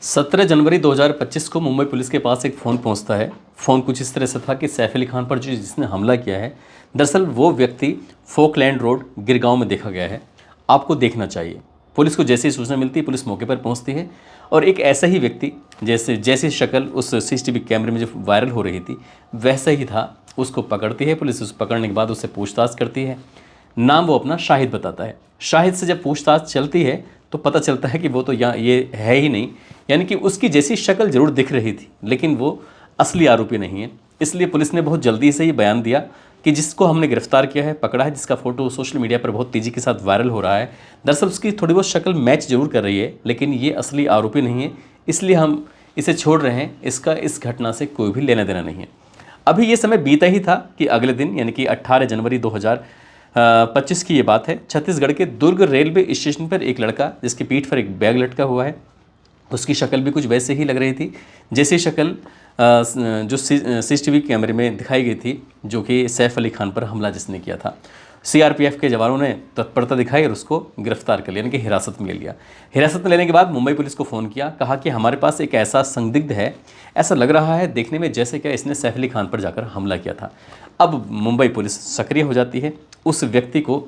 17 जनवरी 2025 को मुंबई पुलिस के पास एक फ़ोन पहुंचता है। फ़ोन कुछ इस तरह से था कि सैफ अली खान पर जिसने हमला किया है, दरअसल वो व्यक्ति फोकलैंड रोड गिरगांव में देखा गया है, आपको देखना चाहिए। पुलिस को जैसे ही सूचना मिलती है, पुलिस मौके पर पहुंचती है और एक ऐसा ही व्यक्ति जैसी शक्ल उस सीसीटीवी कैमरे में जो वायरल हो रही थी वैसा ही था, उसको पकड़ती है पुलिस। उस पकड़ने के बाद उससे पूछताछ करती है। नाम वो अपना शाहिद बताता है। शाहिद से जब पूछताछ चलती है तो पता चलता है कि वो तो यहाँ ये है ही नहीं, यानी कि उसकी जैसी शक्ल जरूर दिख रही थी लेकिन वो असली आरोपी नहीं है। इसलिए पुलिस ने बहुत जल्दी से ये बयान दिया कि जिसको हमने गिरफ्तार किया है, पकड़ा है, जिसका फोटो सोशल मीडिया पर बहुत तेज़ी के साथ वायरल हो रहा है, दरअसल उसकी थोड़ी बहुत शक्ल मैच जरूर कर रही है लेकिन ये असली आरोपी नहीं है, इसलिए हम इसे छोड़ रहे हैं। इसका इस घटना से कोई भी लेना देना नहीं है। अभी ये समय बीता ही था कि अगले दिन यानी कि 18 जनवरी 2025 की ये बात है, छत्तीसगढ़ के दुर्ग रेलवे स्टेशन पर एक लड़का जिसकी पीठ पर एक बैग लटका हुआ है, उसकी शक्ल भी कुछ वैसे ही लग रही थी जैसी शक्ल जो सीसीटीवी कैमरे में दिखाई गई थी, जो कि सैफ अली खान पर हमला जिसने किया था। सीआरपीएफ के जवानों ने तत्परता दिखाई और उसको गिरफ्तार कर लिया, यानी कि हिरासत में ले लिया। हिरासत में लेने के बाद मुंबई पुलिस को फ़ोन किया, कहा कि हमारे पास एक ऐसा संदिग्ध है, ऐसा लग रहा है देखने में जैसे क्या इसने सैफ अली खान पर जाकर हमला किया था। अब मुंबई पुलिस सक्रिय हो जाती है, उस व्यक्ति को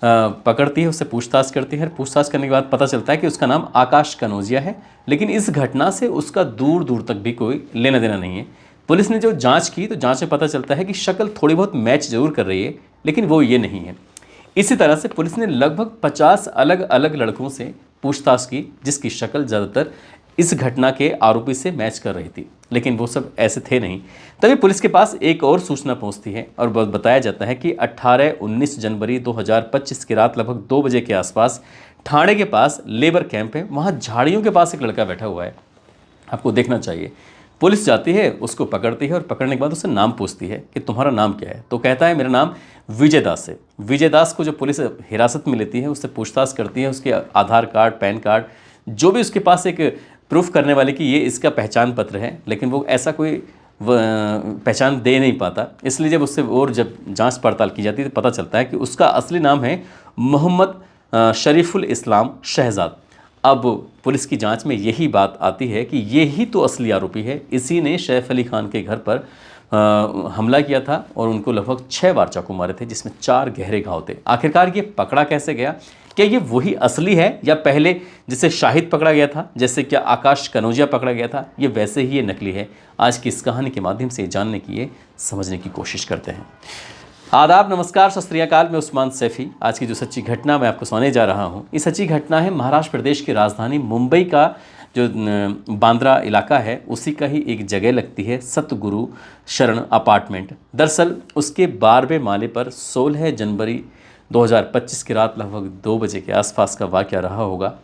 पकड़ती है, उससे पूछताछ करती है। पूछताछ करने के बाद पता चलता है कि उसका नाम आकाश कनौजिया है, लेकिन इस घटना से उसका दूर दूर तक भी कोई लेना देना नहीं है। पुलिस ने जो जांच की तो जांच में पता चलता है कि शक्ल थोड़ी बहुत मैच जरूर कर रही है लेकिन वो ये नहीं है। इसी तरह से पुलिस ने लगभग 50 अलग अलग लड़कों से पूछताछ की जिसकी शक्ल ज़्यादातर इस घटना के आरोपी से मैच कर रही थी, लेकिन वो सब ऐसे थे नहीं। तभी पुलिस के पास एक और सूचना पहुंचती है और बताया जाता है कि 18-19 जनवरी 2025 की रात लगभग 2 बजे के आसपास ठाणे के पास लेबर कैंप है, वहाँ झाड़ियों के पास एक लड़का बैठा हुआ है, आपको देखना चाहिए। पुलिस जाती है, उसको पकड़ती है और पकड़ने के बाद उससे नाम पूछती है कि तुम्हारा नाम क्या है। तो कहता है मेरा नाम विजय दास है। विजय दास को जो पुलिस हिरासत में लेती है, उससे पूछताछ करती है, उसके आधार कार्ड, पैन कार्ड, जो भी उसके पास एक प्रूफ करने वाले कि ये इसका पहचान पत्र है, लेकिन वो ऐसा कोई पहचान दे नहीं पाता। इसलिए जब उससे और जब जांच पड़ताल की जाती है तो पता चलता है कि उसका असली नाम है मोहम्मद शरीफुल इस्लाम शहजाद। अब पुलिस की जांच में यही बात आती है कि यही तो असली आरोपी है, इसी ने सैफ अली खान के घर पर हमला किया था और उनको लगभग 6 बार चाकू मारे थे जिसमें 4 गहरे घाव थे। आखिरकार ये पकड़ा कैसे गया? क्या ये वही असली है या पहले जिसे शाहिद पकड़ा गया था, जैसे क्या आकाश कनौजिया पकड़ा गया था, ये वैसे ही ये नकली है? आज की इस कहानी के माध्यम से जानने की, ये समझने की कोशिश करते हैं। आदाब, नमस्कार, सत श्री अकाल। मैं उस्मान सैफी। आज की जो सच्ची घटना मैं आपको सुनाने जा रहा हूँ, ये सच्ची घटना है महाराष्ट्र प्रदेश की राजधानी मुंबई का जो बांद्रा इलाका है उसी का ही एक जगह लगती है, सतगुरु शरण अपार्टमेंट। दरअसल उसके 12वें माले पर 16 जनवरी 2025 की रात लगभग 2 बजे के आसपास का वाक़या रहा होगा।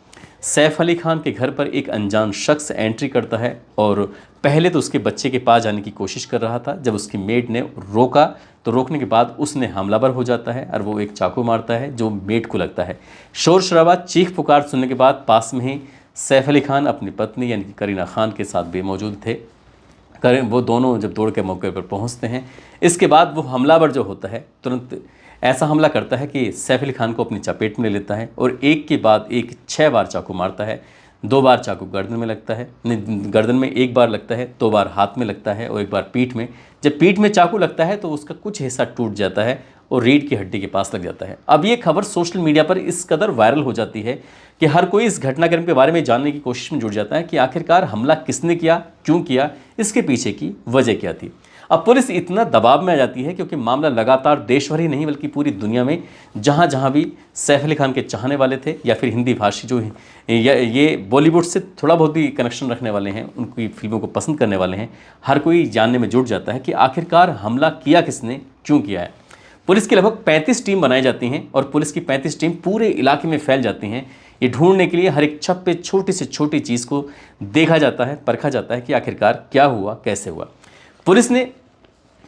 सैफ अली खान के घर पर एक अनजान शख्स एंट्री करता है और पहले तो उसके बच्चे के पास जाने की कोशिश कर रहा था। जब उसकी मेड ने रोका तो रोकने के बाद उसने हमलावर हो जाता है और वो एक चाकू मारता है जो मेड को लगता है। शोर शराबा, चीख पुकार सुनने के बाद पास में ही सैफ अली खान अपनी पत्नी यानी कि करीना खान के साथ भी मौजूद थे। वो दोनों जब दौड़ के मौके पर पहुंचते हैं, इसके बाद वो हमलावर जो होता है तुरंत ऐसा हमला करता है कि सैफ अली खान को अपनी चपेट में ले लेता है और एक के बाद एक 6 बार चाकू मारता है। 2 बार चाकू गर्दन में लगता है, गर्दन में 1 बार लगता है, 2 बार हाथ में लगता है और 1 बार पीठ में। जब पीठ में चाकू लगता है तो उसका कुछ हिस्सा टूट जाता है और रीढ़ की हड्डी के पास लग जाता है। अब ये खबर सोशल मीडिया पर इस कदर वायरल हो जाती है कि हर कोई इस घटनाक्रम के बारे में जानने की कोशिश में जुट जाता है कि आखिरकार हमला किसने किया, क्यों किया, इसके पीछे की वजह क्या थी। अब पुलिस इतना दबाव में आ जाती है क्योंकि मामला लगातार देश भर ही नहीं बल्कि पूरी दुनिया में जहाँ जहाँ भी सैफ अली खान के चाहने वाले थे या फिर हिंदी भाषी जो ये बॉलीवुड से थोड़ा बहुत भी कनेक्शन रखने वाले हैं, उनकी फिल्मों को पसंद करने वाले हैं, हर कोई जानने में जुट जाता है कि आखिरकार हमला किया किसने, क्यों किया है। पुलिस की लगभग 35 टीम बनाई जाती हैं और पुलिस की 35 टीम पूरे इलाके में फैल जाती हैं। ये ढूंढने के लिए हर एक छत पे छोटी से छोटी चीज़ को देखा जाता है, परखा जाता है कि आखिरकार क्या हुआ, कैसे हुआ। पुलिस ने,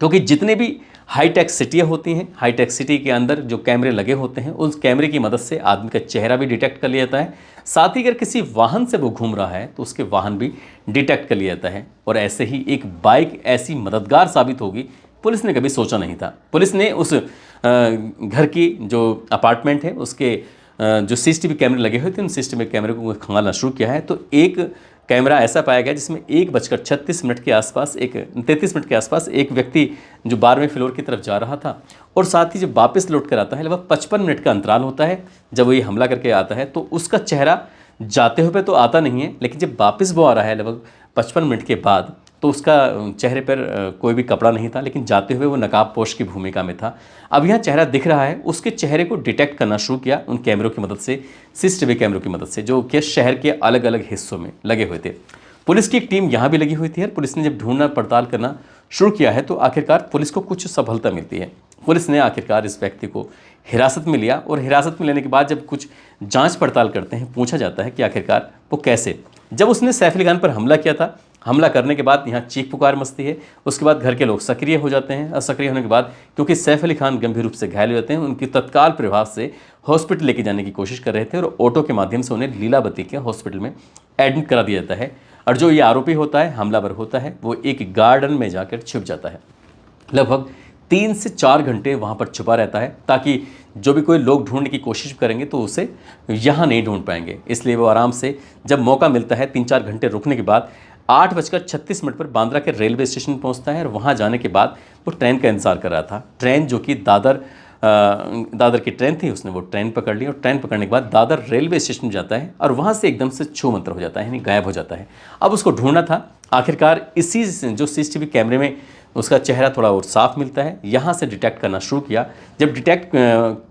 क्योंकि जितने भी हाईटेक सिटियाँ होती हैं, हाईटेक सिटी के अंदर जो कैमरे लगे होते हैं, उस कैमरे की मदद से आदमी का चेहरा भी डिटेक्ट कर लिया जाता है। साथ ही अगर किसी वाहन से वो घूम रहा है तो उसके वाहन भी डिटेक्ट कर लिया जाता है। और ऐसे ही एक बाइक ऐसी मददगार साबित होगी, पुलिस ने कभी सोचा नहीं था। पुलिस ने उस घर की जो अपार्टमेंट है उसके जो सीसीटीवी कैमरे लगे हुए थे उन सीसीटीवी कैमरे को खंगालना शुरू किया है तो एक कैमरा ऐसा पाया गया जिसमें 1:36 के आसपास 33 मिनट के आसपास एक व्यक्ति जो 12वें फ्लोर की तरफ जा रहा था, और साथ ही जब वापस लौट कर आता है लगभग 55 मिनट का अंतराल होता है जब वो ये हमला करके आता है, तो उसका चेहरा जाते हुए तो आता नहीं है, लेकिन जब वापस वो आ रहा है लगभग 55 मिनट के बाद, तो उसका चेहरे पर कोई भी कपड़ा नहीं था, लेकिन जाते हुए वो नकाबपोश की भूमिका में था। अब यहाँ चेहरा दिख रहा है, उसके चेहरे को डिटेक्ट करना शुरू किया उन कैमरों की मदद से, सीसीटीवी कैमरों की मदद से, जो कि शहर के अलग अलग हिस्सों में लगे हुए थे। पुलिस की एक टीम यहाँ भी लगी हुई थी और पुलिस ने जब ढूंढना पड़ताल करना शुरू किया है तो आखिरकार पुलिस को कुछ सफलता मिलती है। पुलिस ने आखिरकार इस व्यक्ति को हिरासत में लिया, और हिरासत में लेने के बाद जब कुछ जांच पड़ताल करते हैं, पूछा जाता है कि आखिरकार वो कैसे, जब उसने सैफ अली खान पर हमला किया था, हमला करने के बाद यहाँ चीख पुकार मचती है, उसके बाद घर के लोग सक्रिय हो जाते हैं, और सक्रिय होने के बाद क्योंकि सैफ अली खान गंभीर रूप से घायल हो जाते हैं, उनकी तत्काल प्रभाव से हॉस्पिटल लेके जाने की कोशिश कर रहे थे, और ऑटो के माध्यम से उन्हें लीलावती के हॉस्पिटल में एडमिट करा दिया जाता है। और जो ये आरोपी होता है, हमलावर होता है, वो एक गार्डन में जाकर छिप जाता है, लगभग 3 से 4 घंटे वहाँ पर छुपा रहता है, ताकि जो भी कोई लोग ढूंढने की कोशिश करेंगे तो उसे यहाँ नहीं ढूंढ पाएंगे। इसलिए वो आराम से जब मौका मिलता है 3-4 घंटे रुकने के बाद 8:36 पर बांद्रा के रेलवे स्टेशन पहुँचता है, और वहाँ जाने के बाद वो ट्रेन का इंतजार कर रहा था। ट्रेन जो कि दादर की ट्रेन थी, उसने वो ट्रेन पकड़ ली, और ट्रेन पकड़ने के बाद दादर रेलवे स्टेशन जाता है, और वहाँ से एकदम से छू मंतर हो जाता है, यानी गायब हो जाता है। अब उसको ढूंढना था, आखिरकार इसी जो सीसीटीवी कैमरे में उसका चेहरा थोड़ा और साफ मिलता है, यहाँ से डिटेक्ट करना शुरू किया। जब डिटेक्ट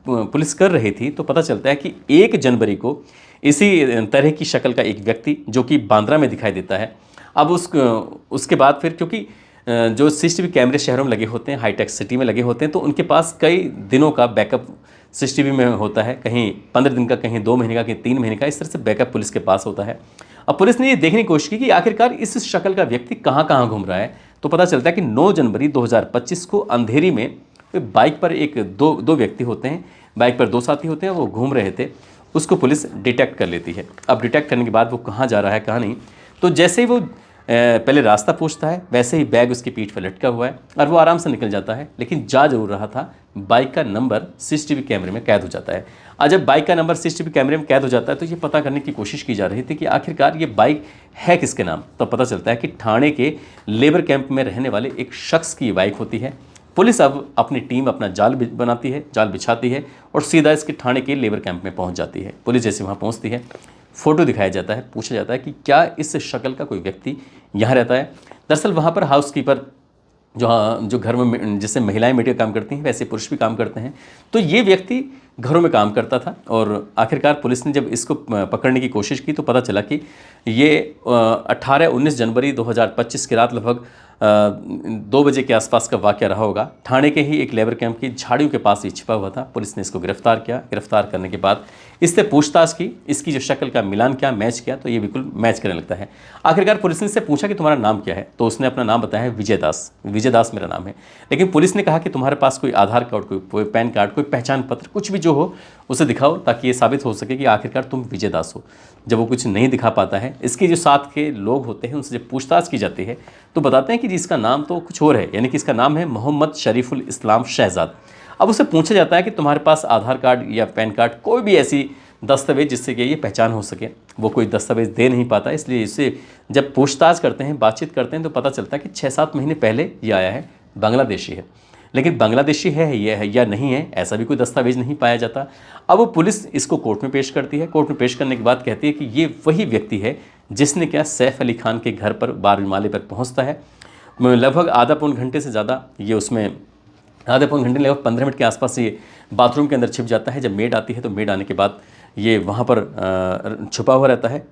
पुलिस कर रही थी तो पता चलता है कि 1 जनवरी को इसी तरह की शक्ल का एक व्यक्ति जो कि बांद्रा में दिखाई देता है। अब उसके बाद फिर क्योंकि जो सीसीटीवी कैमरे शहरों में लगे होते हैं, हाईटेक सिटी में लगे होते हैं, तो उनके पास कई दिनों का बैकअप सीसीटीवी में होता है, कहीं 15 दिन का, कहीं 2 महीने का, कहीं 3 महीने का, इस तरह से बैकअप पुलिस के पास होता है। अब पुलिस ने ये देखने की कोशिश की कि आखिरकार इस शक्ल का व्यक्ति कहाँ कहाँ घूम रहा है, तो पता चलता है कि 9 जनवरी 2025 को अंधेरी में बाइक पर दो व्यक्ति होते हैं, बाइक पर 2 साथी होते हैं, वो घूम रहे थे, उसको पुलिस डिटेक्ट कर लेती है। अब डिटेक्ट करने के बाद वो कहाँ जा रहा है कहाँ नहीं, तो जैसे ही वो पहले रास्ता पूछता है, वैसे ही बैग उसकी पीठ पर लटका हुआ है और वो आराम से निकल जाता है। लेकिन जा जरूर रहा था, बाइक का नंबर सीसीटीवी कैमरे में कैद हो जाता है। और जब बाइक का नंबर सीसीटीवी कैमरे में कैद हो जाता है तो ये पता करने की कोशिश की जा रही थी कि आखिरकार ये बाइक है किसके नाम। तो पता चलता है कि ठाणे के लेबर कैंप में रहने वाले एक शख्स की ये बाइक होती है। पुलिस अब अपनी टीम अपना जाल बनाती है, जाल बिछाती है और सीधा इसके ठाणे के लेबर कैंप में पहुंच जाती है। पुलिस जैसे वहाँ पहुँचती है, फ़ोटो दिखाया जाता है, पूछा जाता है कि क्या इस शक्ल का कोई व्यक्ति यहाँ रहता है। दरअसल वहाँ पर हाउसकीपर जो घर में जैसे महिलाएं मिलकर काम करती हैं वैसे पुरुष भी काम करते हैं, तो ये व्यक्ति घरों में काम करता था। और आखिरकार पुलिस ने जब इसको पकड़ने की कोशिश की तो पता चला कि ये 18-19 जनवरी 2025 की रात लगभग 2 बजे के आसपास का वाक़या रहा होगा। ठाणे के ही एक लेबर कैंप की झाड़ियों के पास ही छिपा हुआ था। पुलिस ने इसको गिरफ्तार किया। गिरफ्तार करने के बाद इससे पूछताछ की, इसकी जो शक्ल का मिलान किया, मैच किया, तो ये बिल्कुल मैच करने लगता है। आखिरकार पुलिस ने इससे पूछा कि तुम्हारा नाम क्या है, तो उसने अपना नाम बताया है विजय दास। विजय दास मेरा नाम है। लेकिन पुलिस ने कहा कि तुम्हारे पास कोई आधार कार्ड, कोई पैन कार्ड, कोई पहचान पत्र, कुछ भी जो हो उसे दिखाओ ताकि ये साबित हो सके कि आखिरकार तुम विजय दास हो। जब वो कुछ नहीं दिखा पाता है, इसके जो साथ के लोग होते हैं उनसे जब पूछताछ की जाती है तो बताते हैं कि जी इसका नाम तो कुछ और है, यानी कि इसका नाम है मोहम्मद शरीफुल इस्लाम शहजाद। अब उससे पूछा जाता है कि तुम्हारे पास आधार कार्ड या पैन कार्ड, कोई भी ऐसी दस्तावेज जिससे कि ये पहचान हो सके। वो कोई दस्तावेज दे नहीं पाता, इसलिए इससे जब पूछताछ करते हैं, बातचीत करते हैं तो पता चलता है कि 6-7 महीने पहले ये आया है, बांग्लादेशी है। लेकिन बांग्लादेशी है ये है या नहीं है, ऐसा भी कोई दस्तावेज नहीं पाया जाता। अब वो पुलिस इसको कोर्ट में पेश करती है। कोर्ट में पेश करने के बाद कहती है कि ये वही व्यक्ति है जिसने क्या सैफ अली खान के घर पर 12वें माले पर पहुंचता है। लगभग आधा पौन घंटे से ज़्यादा ये उसमें आधे पौन घंटे लगभग 15 मिनट के आसपास ये बाथरूम के अंदर छिप जाता है। जब मेड आती है तो मेड आने के बाद ये वहाँ पर छुपा हुआ रहता है।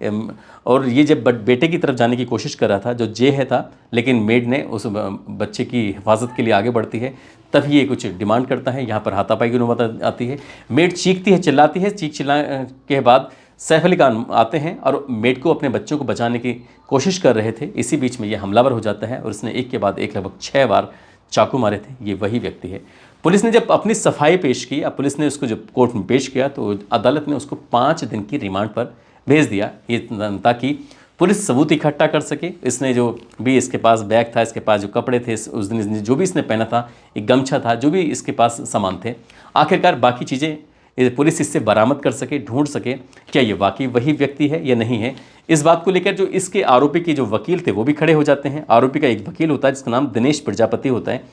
और ये जब बेटे की तरफ जाने की कोशिश कर रहा था, जो जे है था, लेकिन मेड ने उस बच्चे की हिफाजत के लिए आगे बढ़ती है। तब ये कुछ डिमांड करता है। यहाँ पर हाथापाई की नौबत आती है। मेड चीखती है, चिल्लाती है। चिल्ला के बाद सैफ अली खान आते हैं और मेड को, अपने बच्चों को बचाने की कोशिश कर रहे थे। इसी बीच में ये हमलावर हो जाता है और उसने एक के बाद एक लगभग 6 बार चाकू मारे थे। ये वही व्यक्ति है। पुलिस ने जब अपनी सफाई पेश की, अब पुलिस ने उसको जब कोर्ट में पेश किया तो अदालत ने उसको 5 दिन की रिमांड पर भेज दिया, ये ताकि पुलिस सबूत इकट्ठा कर सके। इसने जो भी इसके पास बैग था, इसके पास जो कपड़े थे, उस दिन जो भी इसने पहना था, एक गमछा था, जो भी इसके पास सामान थे, आखिरकार बाकी चीज़ें पुलिस इससे बरामद कर सके, ढूंढ सके क्या ये वाकई वही व्यक्ति है या नहीं है। इस बात को लेकर जो इसके आरोपी के जो वकील थे वो भी खड़े हो जाते हैं। आरोपी का एक वकील होता है जिसका नाम दिनेश प्रजापति होता है।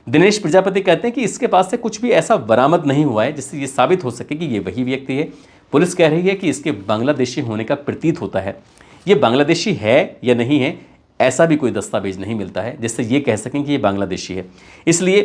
दिनेश प्रजापति कहते हैं कि इसके पास से कुछ भी ऐसा बरामद नहीं हुआ है जिससे ये साबित हो सके कि ये वही व्यक्ति है। पुलिस कह रही है कि इसके बांग्लादेशी होने का प्रतीत होता है। ये बांग्लादेशी है या नहीं है, ऐसा भी कोई दस्तावेज नहीं मिलता है जिससे ये कह सकें कि ये बांग्लादेशी है। इसलिए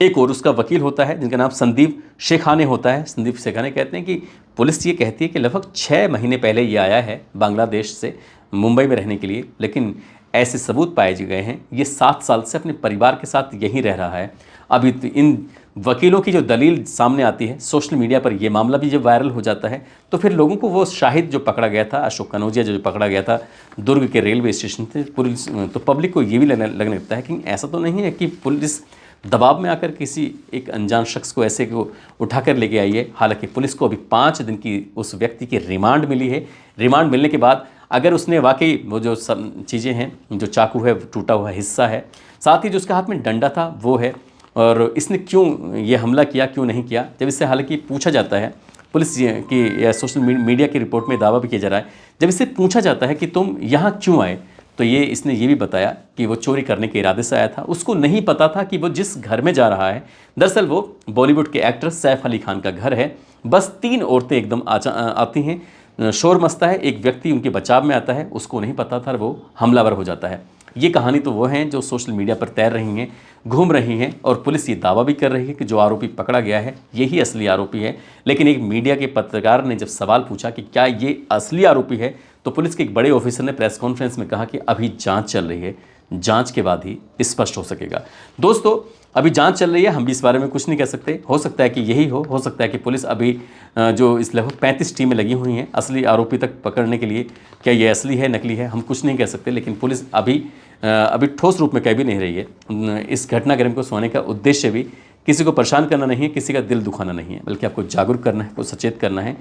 एक और उसका वकील होता है जिनका नाम संदीप शेखाने होता है। संदीप शेखाने कहते हैं कि पुलिस ये कहती है कि लगभग 6 महीने पहले ये आया है बांग्लादेश से मुंबई में रहने के लिए, लेकिन ऐसे सबूत पाए गए हैं ये 7 साल से अपने परिवार के साथ यहीं रह रहा है। अभी इन वकीलों की जो दलील सामने आती है, सोशल मीडिया पर यह मामला भी जब वायरल हो जाता है तो फिर लोगों को वो शाहिद जो पकड़ा गया था, अशोक कनौजिया जो पकड़ा गया था दुर्ग के रेलवे स्टेशन से, पुलिस तो पब्लिक को ये भी लगने लगता है कि ऐसा तो नहीं है कि पुलिस दबाव में आकर किसी एक अनजान शख्स को ऐसे को उठाकर लेके आई है। हालांकि पुलिस को अभी 5 दिन की उस व्यक्ति की रिमांड मिली है। रिमांड मिलने के बाद अगर उसने वाकई वो जो सब चीज़ें हैं, जो चाकू है, टूटा हुआ हिस्सा है, साथ ही जो उसके हाथ में डंडा था वो है, और इसने क्यों ये हमला किया, क्यों नहीं किया, जब इससे हालांकि पूछा जाता है, पुलिस की या सोशल मीडिया की रिपोर्ट में दावा भी किया जा रहा है, जब इससे पूछा जाता है कि तुम यहाँ क्यों आए, तो इसने ये भी बताया कि वो चोरी करने के इरादे से आया था। उसको नहीं पता था कि वो जिस घर में जा रहा है दरअसल वो बॉलीवुड के एक्टर सैफ अली खान का घर है। बस 3 औरतें एकदम आती हैं, शोर मचता है, एक व्यक्ति उनके बचाव में आता है, उसको नहीं पता था, वो हमलावर हो जाता है। ये कहानी तो वो हैं जो सोशल मीडिया पर तैर रही हैं, घूम रही हैं, और पुलिस ये दावा भी कर रही है कि जो आरोपी पकड़ा गया है यही असली आरोपी है। लेकिन एक मीडिया के पत्रकार ने जब सवाल पूछा कि क्या ये असली आरोपी है, तो पुलिस के एक बड़े ऑफिसर ने प्रेस कॉन्फ्रेंस में कहा कि अभी जांच चल रही है, जांच के बाद ही स्पष्ट हो सकेगा। दोस्तों, अभी जांच चल रही है, हम भी इस बारे में कुछ नहीं कह सकते। हो सकता है कि यही हो सकता है कि पुलिस अभी जो इस लगभग 35 टीमें लगी हुई हैं असली आरोपी तक पकड़ने के लिए, क्या ये असली है नकली है, हम कुछ नहीं कह सकते। लेकिन पुलिस अभी ठोस रूप में कह भी नहीं रही है। इस घटनाक्रम को सुनाने का उद्देश्य भी किसी को परेशान करना नहीं है, किसी का दिल दुखाना नहीं है, बल्कि आपको जागरूक करना है, आपको सचेत करना है।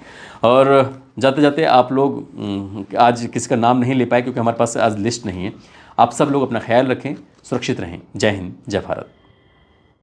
और जाते जाते आप लोग, आज किसी का नाम नहीं ले पाए क्योंकि हमारे पास आज लिस्ट नहीं है, आप सब लोग अपना ख्याल रखें, सुरक्षित रहें। जय हिंद, जय भारत।